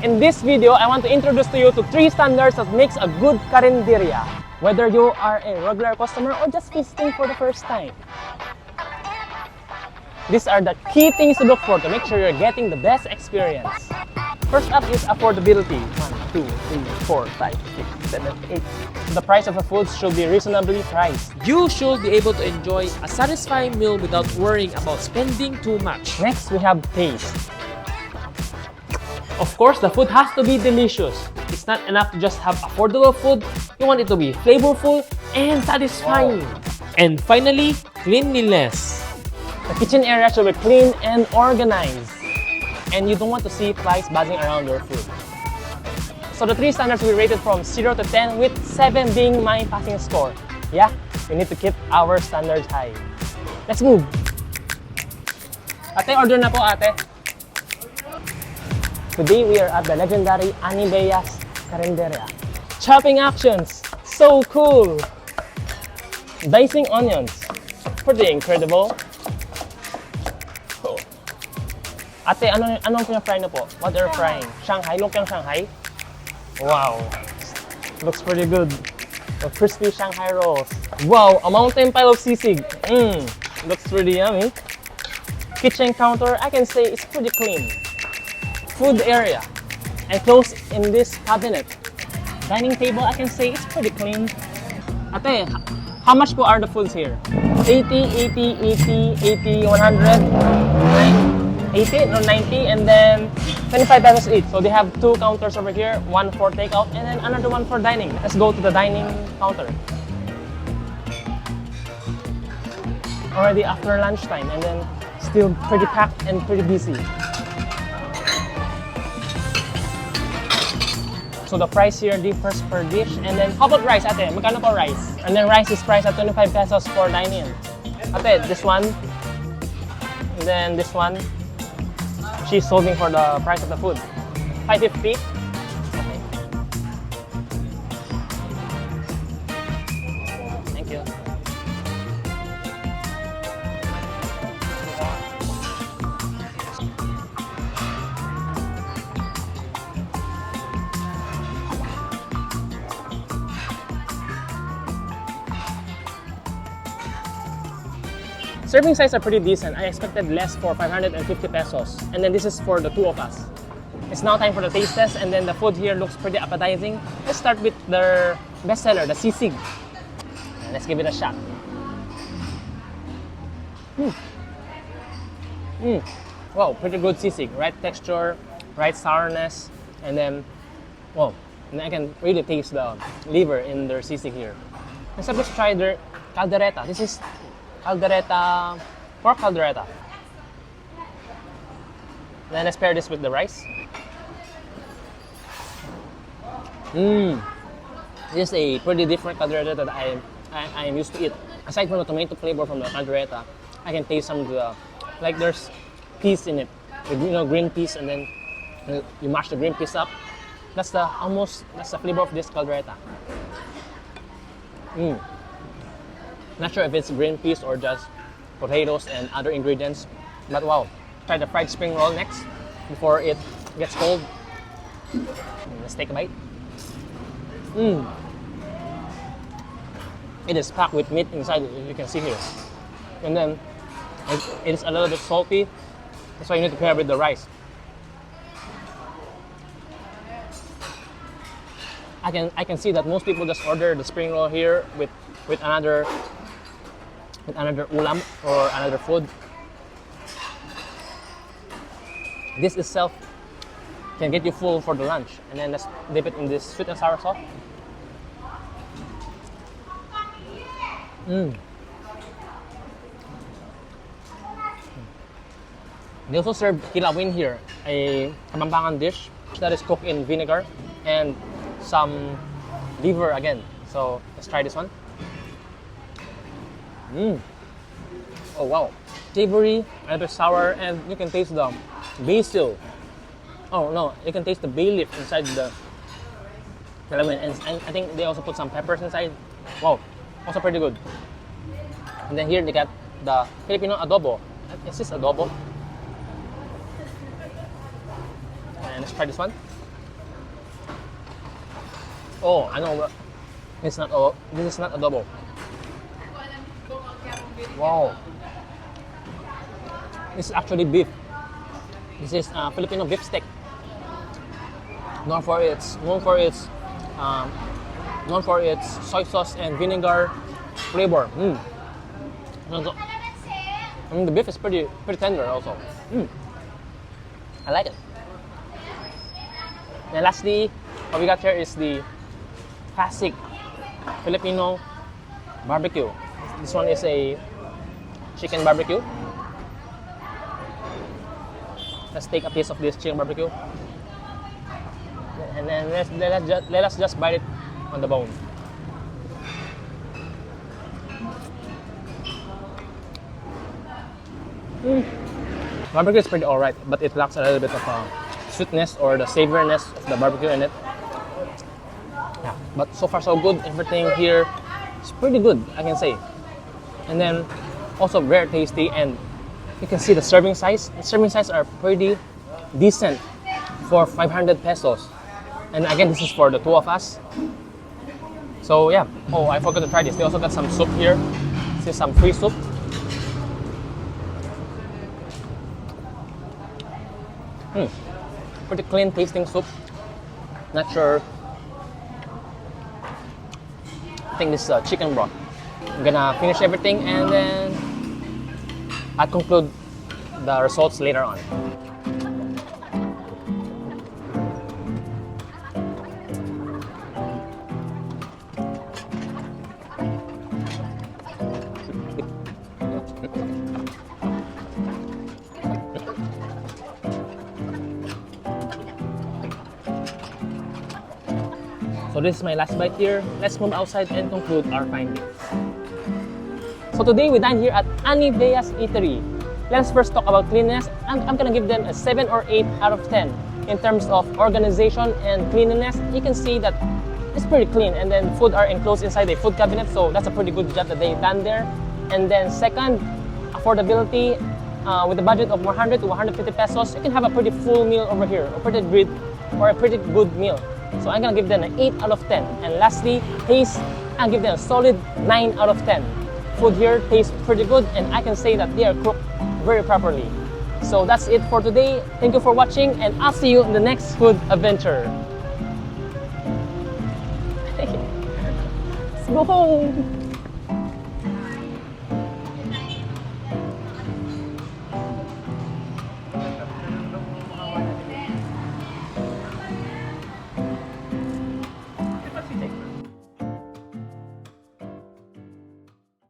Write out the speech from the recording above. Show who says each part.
Speaker 1: In this video, I want to introduce to you to 3 standards that makes a good carinderia, whether you are a regular customer or just visiting for the first time. These are the key things to look for to make sure you're getting the best experience. First up is affordability. 1, 2, 3, 4, 5, 6, 7, 8. The price of the foods should be reasonably priced.
Speaker 2: You should be able to enjoy a satisfying meal without worrying about spending too much.
Speaker 1: Next, we have taste. Of course, the food has to be delicious. It's not enough to just have affordable food. You want it to be flavorful and satisfying.
Speaker 2: Wow. And finally, cleanliness.
Speaker 1: The kitchen area should be clean and organized. And you don't want to see flies buzzing around your food. So the 3 standards we rated from 0 to 10 with 7 being my passing score. Yeah, we need to keep our standards high. Let's move. Ate, order na po ate. Today we are at the legendary Annie Bea Carinderia. Chopping actions, so cool. Dicing onions, pretty incredible. Ate, anong pina-fry na po? What are you frying? Shanghai? Lumpiang Shanghai? Wow. Looks pretty good. The crispy Shanghai rolls. Wow, a mountain pile of sisig. Looks pretty yummy. Kitchen counter, I can say it's pretty clean. Food area, enclosed in this cabinet. Dining table, I can say it's pretty clean. Ate, how much po are the foods here? 80, 80, 80, 80, 100, 80 or 90, and then 25 pesos each. So they have 2 counters over here, one for takeout and then another one for dining. Let's go to the dining counter. Already after lunchtime and then still pretty packed and pretty busy. So the price here differs per dish. And then how about rice, ate? Magkano po rice? And then rice is priced at 25 pesos for dining. Ate, this one. And then this one. She's holding for the price of the food. 550. Okay. Thank you. Serving size are pretty decent. I expected less for 550 pesos. And then this is for the 2 of us. It's now time for the taste test, and then the food here looks pretty appetizing. Let's start with their bestseller, the sisig. And let's give it a shot. Wow, pretty good sisig. Right texture, right sourness, and then, wow, and I can really taste the liver in their sisig here. Next up, let's try their caldereta. This is caldereta, pork caldereta. Then let's pair this with the rice. This is a pretty different caldereta that I am used to eat. Aside from the tomato flavor from the caldereta, I can taste some of the, like there's peas in it, with, you know, green peas, and then you mash the green peas up. That's the flavor of this caldereta. Not sure if it's green peas or just potatoes and other ingredients, but wow. Try the fried spring roll next before it gets cold. Let's take a bite. It is packed with meat inside, as you can see here. And then it is a little bit salty. That's why you need to pair with the rice. I can see that most people just order the spring roll here with another ulam or another food. This itself can get you full for the lunch. And then let's dip it in this sweet and sour sauce. They also serve kilawin here, a Pampangan dish that is cooked in vinegar and some liver again. So let's try this one. Oh wow, savory, a little bit sour, and you can taste the basil. Oh no, you can taste the bay leaf inside the kilawin, and I think they also put some peppers inside. Wow, also pretty good. And then here they got the Filipino adobo. Is this adobo? And let's try this one. Oh, I know. It's not. Oh, this is not adobo. Wow. This is actually beef. This is Filipino beef steak. Known for its soy sauce and vinegar flavor. The beef is pretty tender also. I like it. And lastly, what we got here is the classic Filipino barbecue. This one is a chicken barbecue. Let's take a piece of this chicken barbecue. And then let us just bite it on the bone. Barbecue is pretty alright, but it lacks a little bit of sweetness or the savoriness of the barbecue in it. Yeah, but so far so good. Everything here is pretty good, I can say. And then also very tasty, and you can see the serving size. The serving size are pretty decent for 500 pesos. And again, this is for the two of us. So yeah. Oh, I forgot to try this. They also got some soup here. This is some free soup. Pretty clean tasting soup. Not sure. I think this is chicken broth. I'm gonna finish everything and then I'll conclude the results later on. So this is my last bite here. Let's move outside and conclude our findings. So today we dined here at Annie Bea's Eatery. Let's first talk about cleanliness. I'm gonna give them a 7 or 8 out of 10. In terms of organization and cleanliness, you can see that it's pretty clean, and then food are enclosed inside a food cabinet, so that's a pretty good job that they've done there. And then second, affordability. With a budget of 100 to 150 pesos, you can have a pretty full meal over here, a pretty good meal. So I'm gonna give them an 8 out of 10. And lastly, taste, I'll give them a solid 9 out of 10. Food here tastes pretty good, and I can say that they are cooked very properly. So that's it for today. Thank you for watching, and I'll see you in the next food adventure. Let's go home.